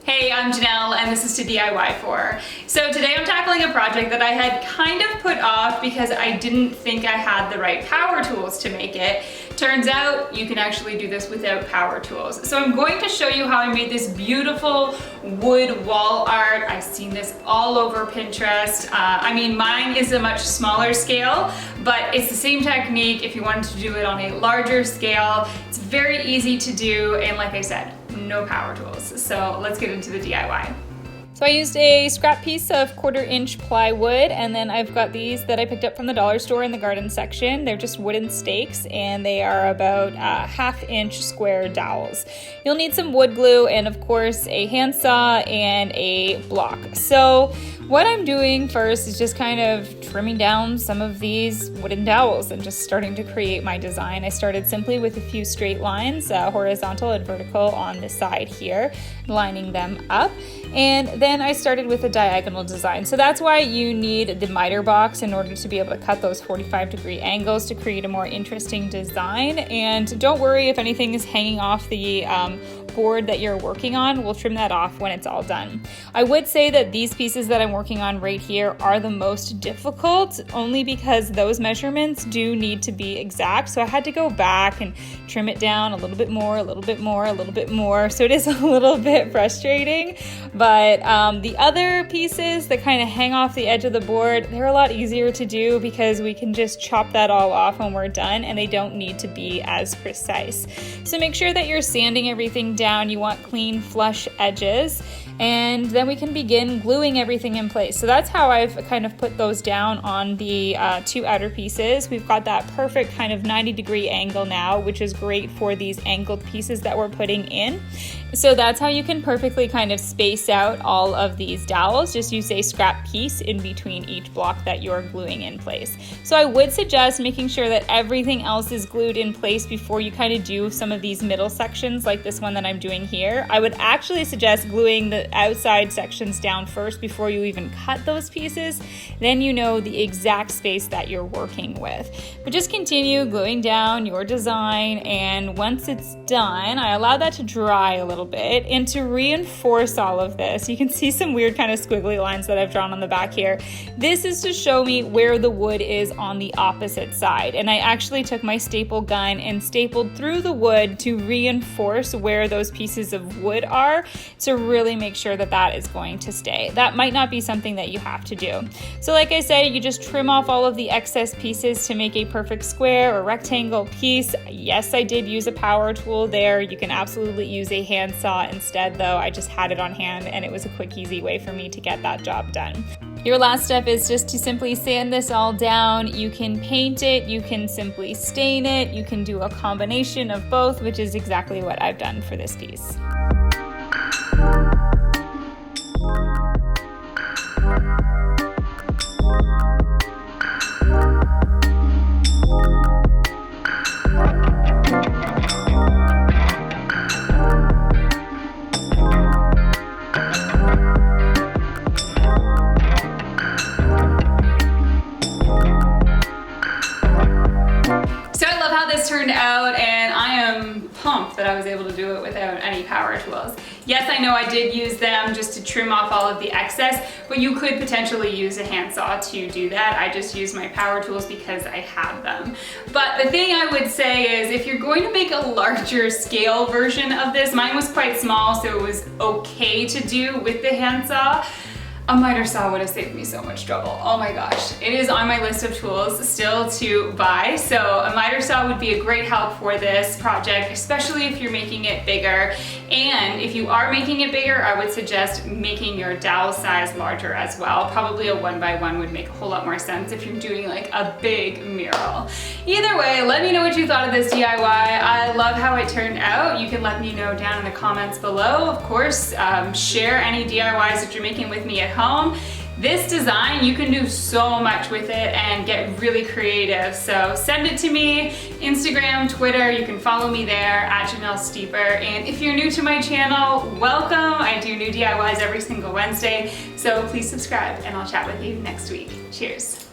Hey, I'm Janelle and this is toDIYfor. So today I'm tackling a project that I had kind of put off because I didn't think I had the right power tools to make it. Turns out you can actually do this without power tools. So I'm going to show you how I made this beautiful wood wall art. I've seen this all over Pinterest. I mean, mine is a much smaller scale, but it's the same technique if you wanted to do it on a larger scale. It's very easy to do, and like I said, no power tools. So let's get into the DIY. So I used a scrap piece of 1/4-inch plywood, and then I've got these that I picked up from the dollar store in the garden section. They're just wooden stakes, and they are about 1/2-inch square dowels. You'll need some wood glue and of course a handsaw and a block. So what I'm doing first is just kind of trimming down some of these wooden dowels and just starting to create my design. I started simply with a few straight lines, horizontal and vertical on the side here, lining them up. And then I started with a diagonal design. So that's why you need the miter box in order to be able to cut those 45-degree angles to create a more interesting design. And don't worry if anything is hanging off the board that you're working on. We'll trim that off when it's all done. I would say that these pieces that I'm working on right here are the most difficult, only because those measurements do need to be exact. So I had to go back and trim it down a little bit more, a little bit more, a little bit more. So it is a little bit frustrating, but the other pieces that kind of hang off the edge of the board, they're a lot easier to do because we can just chop that all off when we're done and they don't need to be as precise. So make sure that you're sanding everything down. You want clean, flush edges, and then we can begin gluing everything in place. So that's how I've kind of put those down on the two outer pieces. We've got that perfect kind of 90-degree angle now, which is great for these angled pieces that we're putting in. So that's how you can perfectly kind of space out all of these dowels. Just use a scrap piece in between each block that you're gluing in place. So I would suggest making sure that everything else is glued in place before you kind of do some of these middle sections like this one that I'm doing here. I would actually suggest gluing the outside sections down first before you even cut those pieces. Then you know the exact space that you're working with. But just continue gluing down your design, and once it's done, I allow that to dry a little bit. And to reinforce all of this, you can see some weird kind of squiggly lines that I've drawn on the back here. This is to show me where the wood is on the opposite side. And I actually took my staple gun and stapled through the wood to reinforce where those pieces of wood are, to really make sure that that is going to stay. That might not be something that you have to do. So like I said, you just trim off all of the excess pieces to make a perfect square or rectangle piece. Yes, I did use a power tool there. You can absolutely use a handsaw instead, though. I just had it on hand and it was a quick, easy way for me to get that job done. Your last step is just to simply sand this all down. You can paint it, you can simply stain it, you can do a combination of both, which is exactly what I've done for this piece. Turned out, and I am pumped that I was able to do it without any power tools. Yes, I know I did use them just to trim off all of the excess, but you could potentially use a handsaw to do that. I just used my power tools because I had them. But the thing I would say is, if you're going to make a larger scale version of this, mine was quite small, so it was okay to do with the handsaw. A miter saw would have saved me so much trouble. Oh my gosh. It is on my list of tools still to buy. So a miter saw would be a great help for this project, especially if you're making it bigger. And if you are making it bigger, I would suggest making your dowel size larger as well. Probably a 1x1 would make a whole lot more sense if you're doing like a big mural. Either way, let me know what you thought of this DIY. I love how it turned out. You can let me know down in the comments below. Of course, share any DIYs that you're making with me at home. This design, you can do so much with it and get really creative. So send it to me, Instagram, Twitter, you can follow me there at Janelle Steeper. And if you're new to my channel, welcome. I do new DIYs every single Wednesday. So please subscribe and I'll chat with you next week. Cheers.